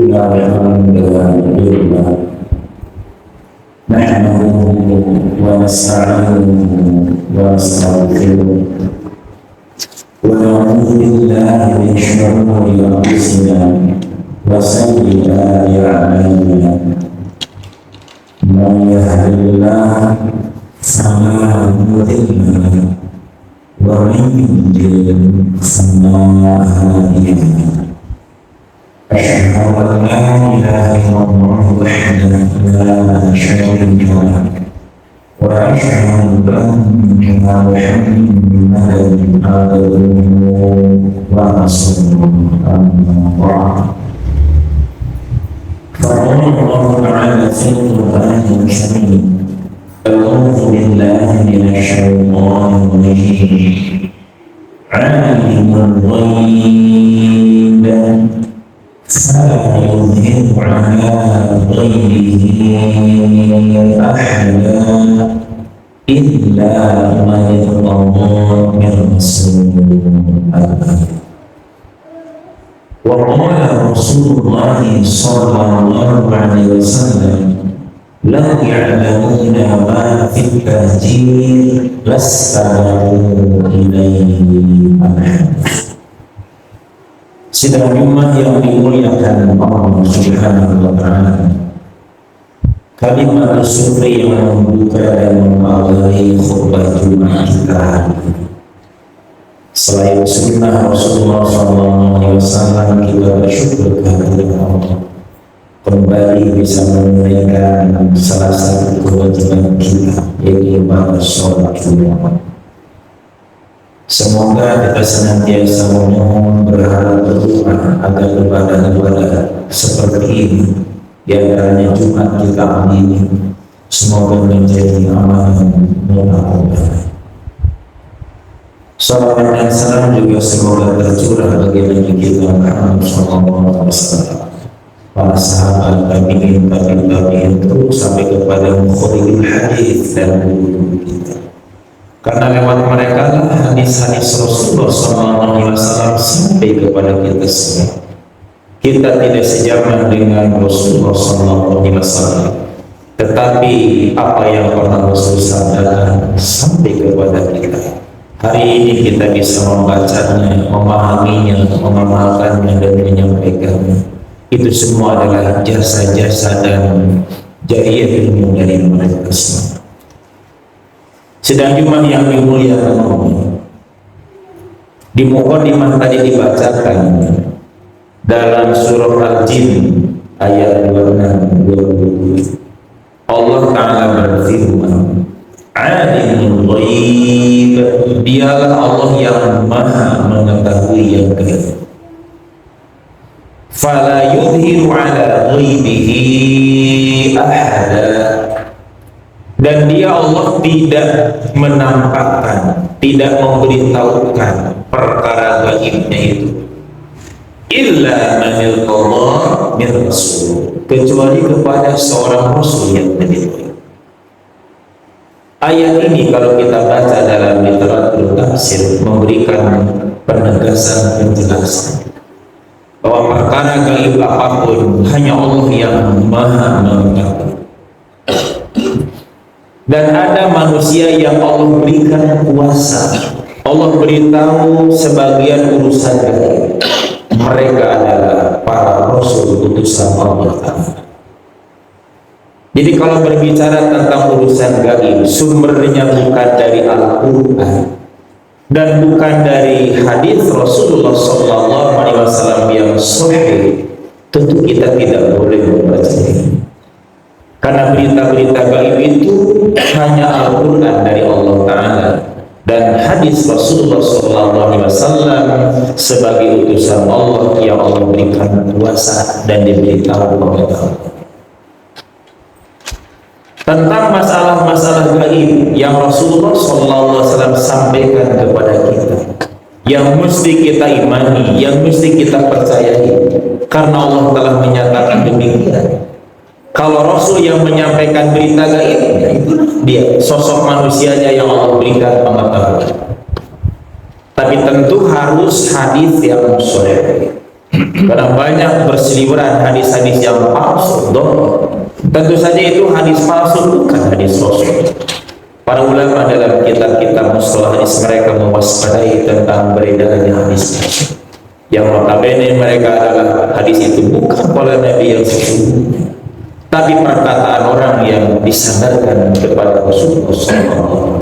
الحمد لله نحمده ونستعينه ونستغفره ونعوذ بالله من شرور أنفسنا وسيئات أعمالنا من يهد الله فلا مضل له ومن يضلل فلا هادي له أشهد أن لا إله إلا الله وحده لا شريك له وأشهد أن محمدا عبده ورسوله أما بعد فقال الله تعالى في القرآن الكريم أعوذ بالله من الشيطان الرجيم عالم الغيب فلا يظهر على غيبه أحدا إلا من ارتضى من رسول الله. وقال رسول الله صلى الله عليه وسلم لو يعلمون ما في التهجير لاستمعوا إليه أبدا. Sidang Jumat yang dimuliakan Allah Subhanahu wa Ta'ala, kalimat syukri yang membuka dan mengawali khutbah Jumat kita hari ini. Selain sunnah Rasulullah SAW, kita bersyukur kehadiran Allah kembali bisa menunaikan salah satu kewajiban kita, yaitu ibadah sholat Jumat. Semoga kita senantiasa memohon, berharap, berdoa agar ibadah-ibadah seperti ini, di antaranya Jumat kita ini, semoga menjadi amanah mudah-mudahan. Salawat dan salam juga semoga tercurah bagi Nabi kita Muhammad SAW, para sahabat, tabi'in, terus sampai kepada mukhrijul hadis dan guru kita. Karena lewat mereka hadis-hadis Rasulullah SAW sampai kepada kita semua. Kita tidak sejaman dengan Rasulullah SAW, tetapi apa yang pernah Rasul sabdakan sampai kepada kita. Hari ini kita bisa membacanya, memahaminya, mengamalkannya dan menyampaikannya. Itu semua adalah jasa-jasa dan jariah ilmu dari mereka semua. Sedang Jumat yang dimuliakan Allah, di mukadimah tadi dibacakan dalam surah Al-Jin ayat 26. Allah Ta'ala berfirman, Alimul Ghaib, dialah Allah yang maha mengetahui yang gaib. Fala yudhiru ala ghaibihi ahada, dan dia Allah tidak menampakkan, tidak memberitahukan perkara gaibnya itu illa man irtadha min rasul, kecuali kepada seorang rasul yang diridhoi. Ayat ini kalau kita baca dalam literatur tafsir memberikan penegasan penjelasan bahwa perkara gaib apapun hanya Allah yang maha mengetahui. Dan ada manusia yang Allah berikan kuasa, Allah beritahu sebagian urusan gaib. Mereka adalah para rasul utusan Allah Ta'ala. Jadi kalau berbicara tentang urusan gaib, sumbernya bukan dari Al-Quran dan bukan dari hadis Rasulullah SAW yang sahih, tentu kita tidak boleh membaca ini. Karena berita-berita gaib itu hanya Al-Quran dari Allah Ta'ala dan hadis Rasulullah SAW sebagai utusan Allah yang Allah berikan kuasa dan diberitahu kepada Allah. Tentang masalah-masalah gaib yang Rasulullah SAW sampaikan kepada kita, yang mesti kita imani, yang mesti kita percayai, karena Allah telah menyatakan demikian. Kalau Rasul yang menyampaikan berita gaib, itu dia sosok manusianya yang Allah berikan pengetahuan. Tapi tentu harus hadis yang sahih. Karena banyak berseliweran hadis-hadis yang palsu. Tentu saja itu hadis palsu, bukan hadis Rasul. Para ulama dalam kitab-kitab mustalah hadis mereka mewaspadai tentang beredarnya hadis yang notabene mereka adalah hadis itu bukan oleh Nabi yang sesungguhnya, tapi perkataan orang yang disandarkan kepada Rasulullah SAW.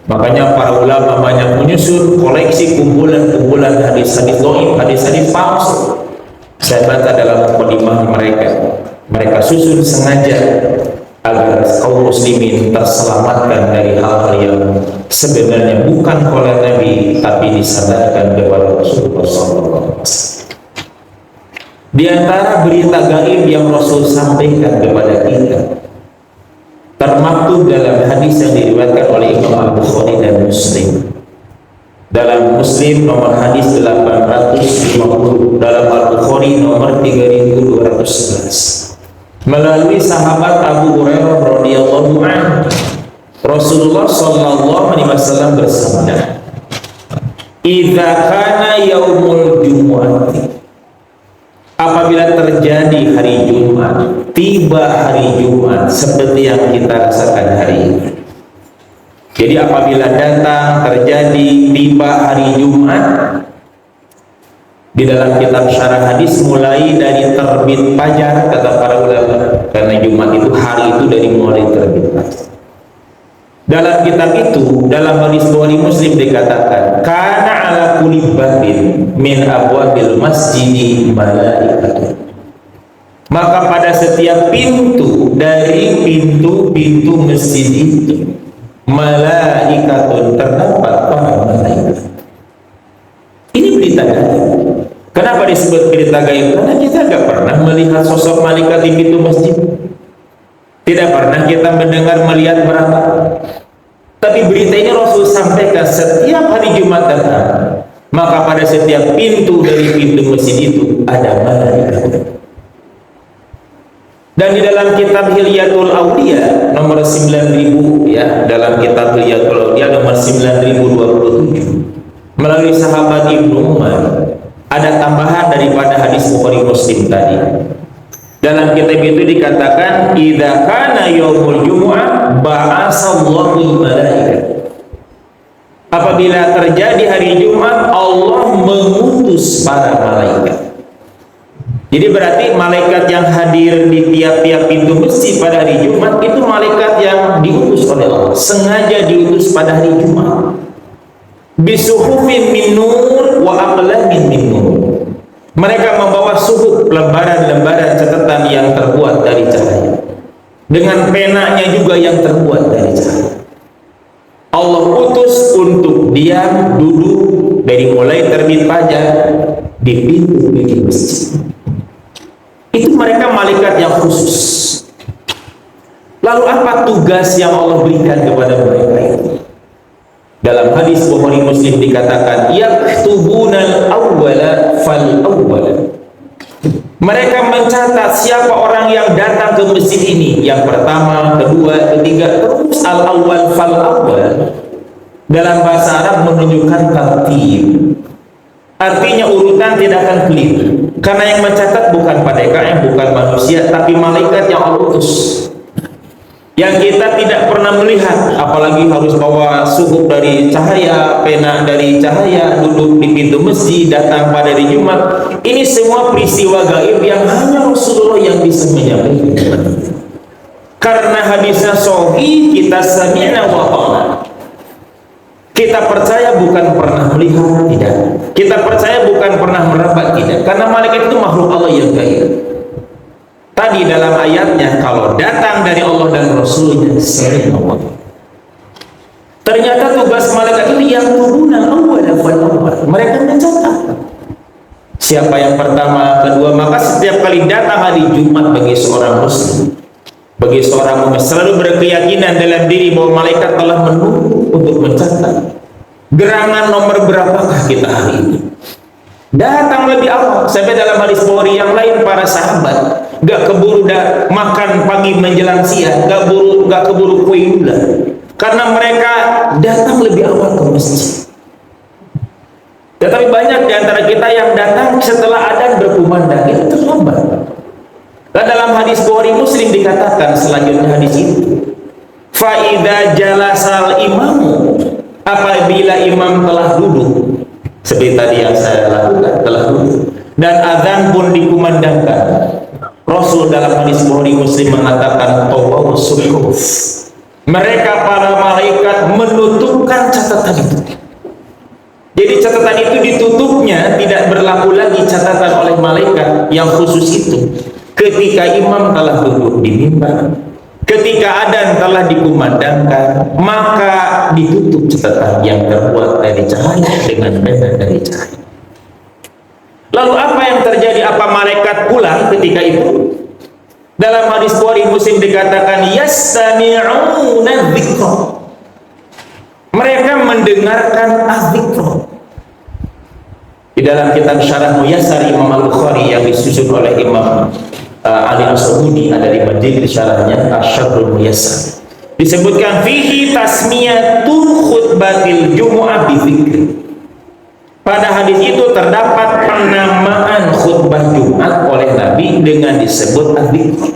Makanya para ulama banyak menyusun koleksi kumpulan-kumpulan hadis-hadis dhaif, hadis-hadis palsu. Saya baca dalam mukadimah mereka susun sengaja agar kaum muslimin terselamatkan dari hal-hal yang sebenarnya bukan oleh Nabi tapi disandarkan kepada Rasulullah SAW. Di antara berita gaib yang Rasul sampaikan kepada kita termaktub dalam hadis yang diriwayatkan oleh Imam Al-Bukhari dan Muslim. Dalam Muslim nomor hadis 850, dalam Al-Bukhari nomor 3211. Melalui sahabat Abu Hurairah radhiyallahu anhu, Rasulullah sallallahu alaihi wasallam bersabda, "Idza kana yaumul jumu'ati," apabila terjadi hari Jumat, tiba hari Jumat seperti yang kita rasakan hari ini. Jadi apabila datang, terjadi, tiba hari Jumat, di dalam kitab syarah hadis mulai dari terbit fajar kata para ulama, karena Jumat itu hari itu dari mulai terbit fajar. Dalam kitab itu, dalam hadis Bukhari Muslim dikatakan, kana ala kulli babin min abwabil masjidi malaikatun. Maka pada setiap pintu dari pintu-pintu masjid itu, malaikatun, terdapat para malaikat. Ini berita gaib. Kenapa disebut berita gaib? Karena kita tidak pernah melihat sosok malaikat di pintu masjid. Tidak pernah kita mendengar melihat berapa. Tapi berita ini Rasul sampaikan setiap hari Jumat datang, maka pada setiap pintu dari pintu masjid itu ada malaikat. Dan di dalam kitab Hilyatul Auliya nomor 9000 ya, dalam kitab Hilyatul Auliya nomor 9027 melalui sahabat Ibnu Umar ada tambahan daripada hadis Bukhari Muslim tadi. Dalam kitab itu dikatakan, idza kana yaumul jumu'ah ba'asallahu malaikat. Apabila terjadi hari Jumat, Allah mengutus para malaikat. Jadi berarti malaikat yang hadir di tiap-tiap pintu masjid pada hari Jumat itu malaikat yang diutus oleh Allah, sengaja diutus pada hari Jumat. Bisuhufin min nur wa aqlamin min nur. Mereka membawa suhuf, lembaran-lembaran catatan yang terbuat dari cahaya, dengan penanya juga yang terbuat dari cahaya. Allah utus untuk diam duduk dari mulai terbit fajar di pintu-pintu masjid. Itu mereka malaikat yang khusus. Lalu apa tugas yang Allah berikan kepada mereka itu? Dalam hadis Bukhari Muslim dikatakan, yaktubunal awwala fal awwala. Mereka mencatat siapa orang yang datang ke masjid ini, yang pertama, kedua, ketiga, terus al awwal fal awwal. Dalam bahasa Arab menunjukkan tartib. Artinya urutan tidak akan keliru. Karena yang mencatat bukan padeka, bukan manusia, tapi malaikat yang Allah utus. Yang kita tidak pernah melihat, apalagi harus bawa suhuf dari cahaya, pena dari cahaya, duduk di pintu masjid, datang pada hari Jumat. Ini semua peristiwa gaib yang hanya Rasulullah yang bisa menyampaikan. Karena hadisnya sahih, kita sami'na wa ta'na. Kita percaya bukan pernah melihat, tidak. Kita percaya bukan pernah merapat, tidak. Karena malaikat itu makhluk Allah yang gaib. Tadi dalam ayatnya, kalau datang dari Allah dan Rasulnya, ternyata tugas malaikat itu yang turunah awal. Mereka mencatat siapa yang pertama, kedua. Maka setiap kali datang hari Jumat bagi seorang muslim, bagi seorang mukmin, selalu berkeyakinan dalam diri bahwa malaikat telah menunggu untuk mencatat gerangan nomor berapakah kita hari ini. Datang lebih awal. Sampai dalam hadis Bukhari yang lain, para sahabat gak keburu makan pagi menjelang siang, gak keburu kue gula, karena mereka datang lebih awal ke masjid. Tetapi banyak di antara kita yang datang setelah adzan berkumandang, itu terlambat. Dan dalam hadis Bukhari Muslim dikatakan selanjutnya hadis itu, fa idza jalasal imamu, apabila imam telah duduk, seperti tadi yang saya lakukan, telah duduk dan adzan pun dikumandangkan, Rasul dalam hadis Bukhari Muslim mengatakan tawawus suhuf, mereka para malaikat menutupkan catatan itu. Jadi catatan itu ditutupnya, tidak berlaku lagi catatan oleh malaikat yang khusus itu. Ketika imam telah duduk di mimbar, ketika adzan telah dikumandangkan, maka ditutup catatan yang terbuat dari cahaya dengan beda dari cahaya. Lalu apa yang terjadi? Apa malaikat pulang ketika itu? Dalam hadis Bukhari Muslim dikatakan yastami'una dzikra, mereka mendengarkan az-zikra. Di dalam kitab Syarah Muyassar Imam Al-Bukhari yang disusun oleh Imam Ali As-Sabuni, ada di majelis syarahnya Asy-Syarhul Muyassar, disebutkan fihi tasmiyatul khutbatil jumu'ah bizikr. Pada hadis itu terdapat penamaan khutbah Jumat oleh Nabi dengan disebut az-zikr.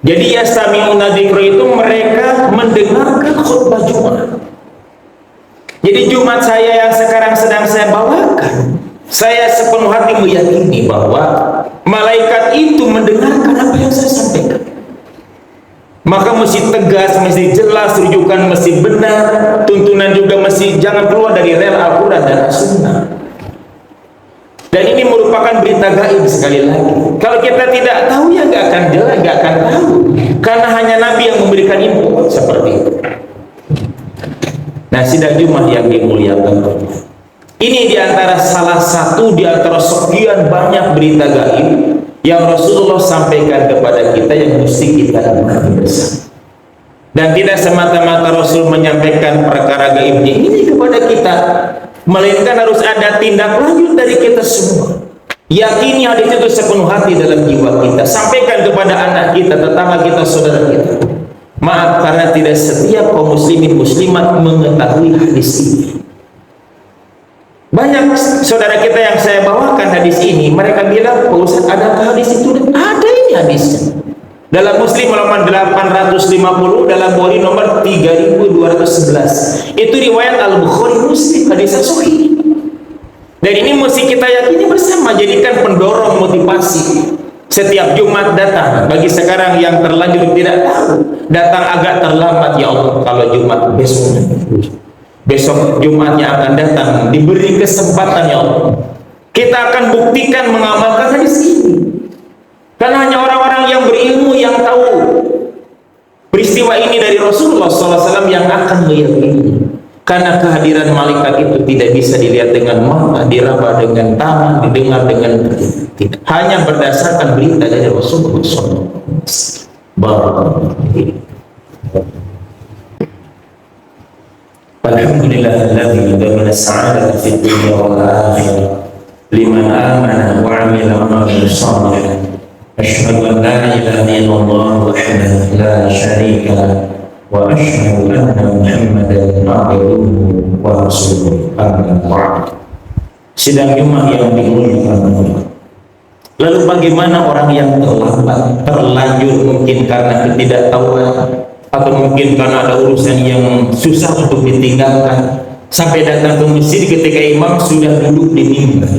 Jadi yastami'una dzikra itu mereka mendengarkan khutbah Jumat. Jadi Jumat saya yang sekarang sedang saya bawakan, saya sepenuh hati meyakini bahwa malaikat itu mendengarkan apa yang saya sampaikan. Maka mesti tegas, mesti jelas, rujukan mesti benar, tuntunan juga mesti jangan keluar dari rel Al-Quran dan As-Sunnah. Dan ini merupakan berita gaib sekali lagi. Kalau kita tidak tahu ya nggak akan jelas, nggak akan tahu. Karena hanya Nabi yang memberikan info seperti itu. Nah, sidang Jumat yang dimuliakan Allah, ini diantara salah satu diantara sekian banyak berita gaib yang Rasulullah sampaikan kepada kita yang mesti kita imani bersama. Dan tidak semata-mata Rasul menyampaikan perkara gaibnya ini kepada kita, melainkan harus ada tindak lanjut dari kita semua. Yakini hadis itu sepenuh hati dalam jiwa kita, sampaikan kepada anak kita, tetangga kita, saudara kita. Maaf karena tidak setiap kaum muslimin muslimat mengetahui hadis ini. Banyak saudara kita yang saya bawakan hadis ini, mereka bilang, Pak Ustaz, adakah hadis itu? Ada ini hadisnya. Dalam Muslim halaman 850, dalam Bukhari nomor 3211. Itu riwayat Al-Bukhari Muslim, hadis sahih. Dan ini mesti kita yakini bersama, jadikan pendorong motivasi. Setiap Jumat datang, bagi sekarang yang terlanjur tidak tahu, datang agak terlambat, ya Allah, kalau Jumat besok Jumatnya akan datang, diberi kesempatan ya Allah. Kita akan buktikan mengamalkan hadis ini. Karena hanya orang-orang yang berilmu yang tahu peristiwa ini dari Rasulullah SAW yang akan meyakini. Karena kehadiran malaikat itu tidak bisa dilihat dengan mata, diraba dengan tangan, didengar dengan tidak. Hanya berdasarkan berita dari Rasulullah SAW. Alhamdulillahilladzi dzamana as-sa'adata fid dunya wal akhirah liman amana wa 'amila 'amalan shalihan. Asyhadu an la ilaha illallah wahdahu la syarika lahu wa asyhadu anna Muhammadan abduhu wa rasuluhu. Amma ba'd. Sidang Jumat yang dimuliakan Allah. Lalu bagaimana orang yang terlambat, terlanjur mungkin karena ketidaktahuan atau mungkin karena ada urusan yang susah untuk ditinggalkan, sampai datang ke masjid ketika imam sudah duduk di mimbar,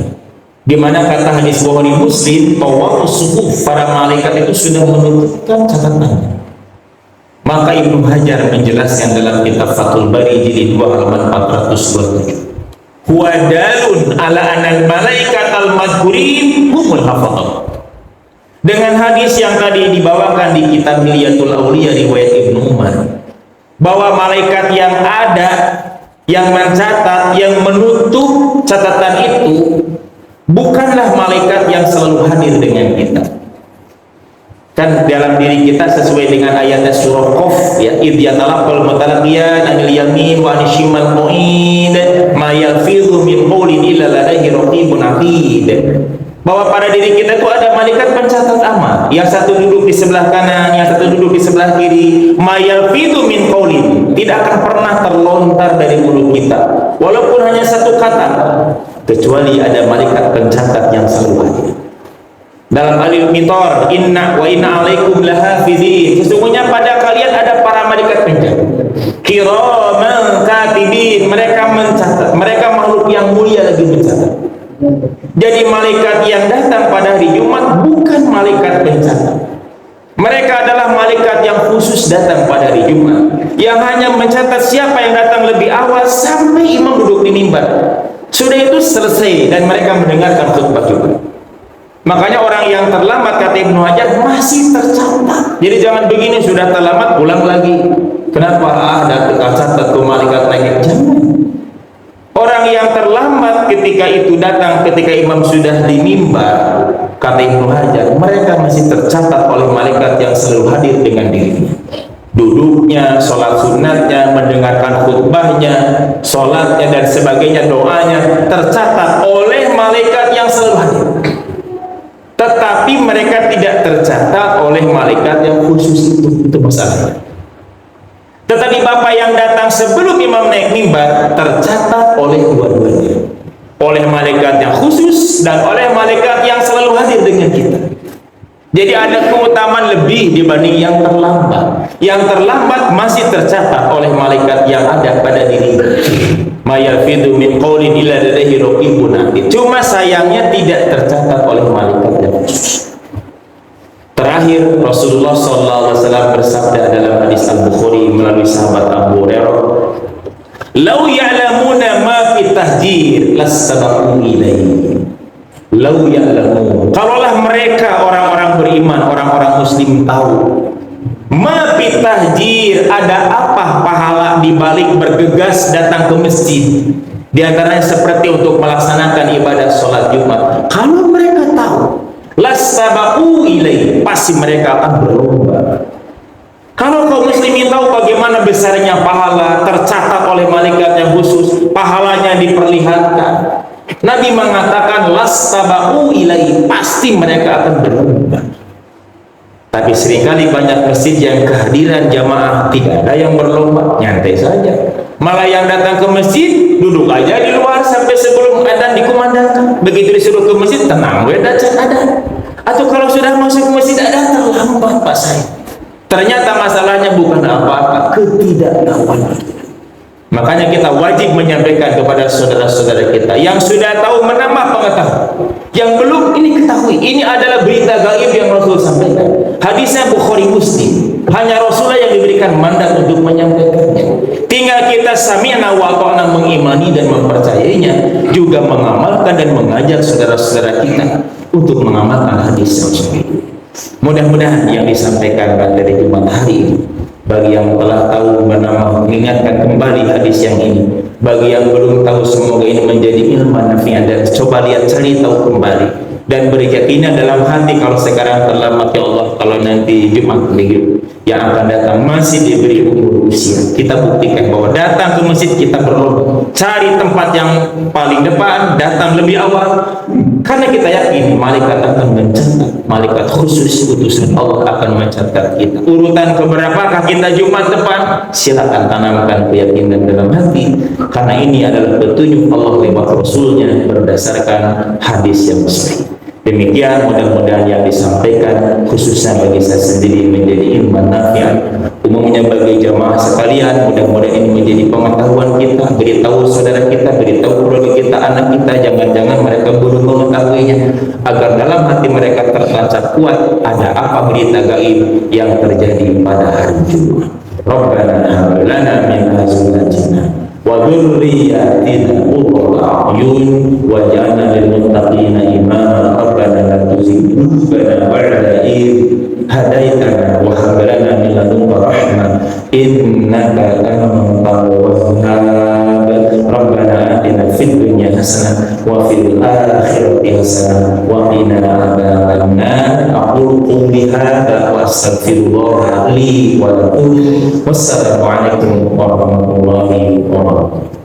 di mana kata hadis Bukhari Muslim bahwa suhuf para malaikat itu sudah menutupkan catatannya. Maka Ibnu Hajar menjelaskan dalam kitab Fathul Bari jilid 2 halaman 427, huwa dalun ala anal malaikat al-madhkurin humul hafadhah. Dengan hadis yang tadi dibawakan di kitab Hilyatul Auliya riwayat Ibnu Umar, bahwa malaikat yang ada, yang mencatat, yang menutup catatan itu bukanlah malaikat yang selalu hadir dengan kita. Kan dalam diri kita sesuai dengan ayat surah Qaf ya, idh yatalaqal mutalaqiyan anil yamin wa anil shimal qa'id ma yalfidhu min qawlin illa ladayhi raqibun atid. bahwa pada diri kita itu ada malaikat pencatat amal. Yang satu duduk di sebelah kanan, yang satu duduk di sebelah kiri. Ma yalfidu min qaulin, tidak akan pernah terlontar dari mulut kita, walaupun hanya satu kata, kecuali ada malaikat pencatat yang selalu hadir. Dalam Al-Mitor, inna wa inna alaikum lahafizin, sesungguhnya pada kalian ada para malaikat pencatat. Kiraman katibin, mereka mencatat, mereka makhluk yang mulia lagi mencatat. Jadi malaikat yang datang pada hari Jumat bukan malaikat pencatat. Mereka adalah malaikat yang khusus datang pada hari Jumat, yang hanya mencatat siapa yang datang lebih awal sampai imam duduk di mimbar. Sudah itu selesai dan mereka mendengarkan khutbah Jumat. Makanya orang yang terlambat, kata Ibnu Hajar, masih tercatat. Jadi jangan begini, sudah terlambat pulang lagi. Kenapa? Ada tercatat tuh malaikat lagi. Jangan. Orang yang terlambat ketika itu datang ketika imam sudah di mimbar, kata Ibnu Hajar, mereka masih tercatat oleh malaikat yang selalu hadir dengan dirinya. Duduknya, sholat sunatnya, mendengarkan khutbahnya, sholatnya dan sebagainya, doanya tercatat oleh malaikat yang selalu hadir. Tetapi mereka tidak tercatat oleh malaikat yang khusus itu masalahnya. Tetapi bapak yang datang sebelum imam naik mimbar tercatat oleh dua-duanya, oleh malaikat yang khusus dan oleh malaikat yang selalu hadir dengan kita. Jadi ada keutamaan lebih dibanding yang terlambat. Yang terlambat masih tercatat oleh malaikat yang ada pada diri. Ma yalfidu min qaulin illa ladaihi raqibun atid. Cuma sayangnya tidak tercatat oleh malaikat yang khusus. Terakhir, Rasulullah SAW bersabda dalam hadis Al-Bukhari melalui sahabat Abu Hurairah, "Lau ya'lamuna ma fi tahjir lastabaqu ilaihi." Lau ya'lamun, kalaulah mereka orang-orang beriman, orang-orang muslim tahu ma fi tahjir, ada apa pahala di balik bergegas datang ke masjid, di antaranya seperti untuk melaksanakan ibadah sholat Jumat. Kalau mereka tahu, lastabaqu ilaihi, pasti mereka akan berlomba. Kalau kaum muslimin tahu bagaimana besarnya pahala tercatat oleh malaikat yang khusus, pahalanya diperlihatkan, Nabi mengatakan lastabaqu ilaihi, pasti mereka akan berlomba. Tapi seringkali banyak masjid yang kehadiran jamaah tidak ada yang berlomba, nyantai saja. Malah yang datang ke masjid duduk aja di luar sampai sebelum adzan dikumandangkan. Begitu disuruh ke masjid, tenang we adzan ada. Atau kalau sudah masuk ke masjid ada, terlambat Pak saya. Ternyata masalahnya bukan apa-apa, ketidaktahuan. Makanya kita wajib menyampaikan kepada saudara-saudara kita yang sudah tahu, menambah pengetahuan. Yang belum, ini ketahui, ini adalah berita gaib yang Rasul sampaikan. Hadisnya Bukhari Muslim. Hanya Rasulullah yang diberikan mandat untuk menyampaikannya. Tinggal kita sami'na wa ta'na, mengimani dan mempercayainya, juga mengamalkan dan mengajak saudara-saudara kita untuk mengamalkan hadis Rasul. Mudah-mudahan yang disampaikan pada Jumat hari ini, bagi yang telah tahu mengingatkan kembali hadis yang ini, bagi yang belum tahu semoga ini menjadi ilmu nafi'an, dan coba lihat, cari tahu kembali dan beri keyakinan dalam hati, kalau sekarang terlambat ya Allah, kalau nanti Jumat yang akan datang masih diberi umur usia, kita buktikan bahwa datang ke masjid kita berlomba, cari tempat yang paling depan, datang lebih awal, karena kita yakin malaikat akan mencatat, malaikat khusus utusan Allah akan mencatat kita. Urutan keberapakah kita Jumat depan? Silakan tanamkan keyakinan dalam hati, karena ini adalah petunjuk Allah lewat Rasulnya berdasarkan hadis yang sahih. Demikian mudah-mudahan yang disampaikan khususnya bagi saya sendiri menjadi ilmu nafi'an, umumnya bagi jamaah sekalian. Mudah-mudahan ini menjadi pengetahuan kita, beritahu saudara kita, beritahu keluarga kita, anak kita, jangan-jangan mereka belum mengetahuinya, agar dalam hati mereka tertancap kuat ada apa berita gaib yang terjadi pada hari Jumat. Rabbana hab lana min azwajina wa dhurriyyatina qurrata a'yun waj'alna lil muttaqina imama. Rabbana la tuzigh qulubana ba'da idh hadaitana wa hab lana min ladunka rahmah innaka antal wahhab. Rabbana atina fid dunya hasanah wa fil akhirati hasanah wa qina adzabannar. Aqulu qawli hadza wa astaghfirullah li wa lakum. Wassalamu alaikum warahmatullahi wabarakatuh.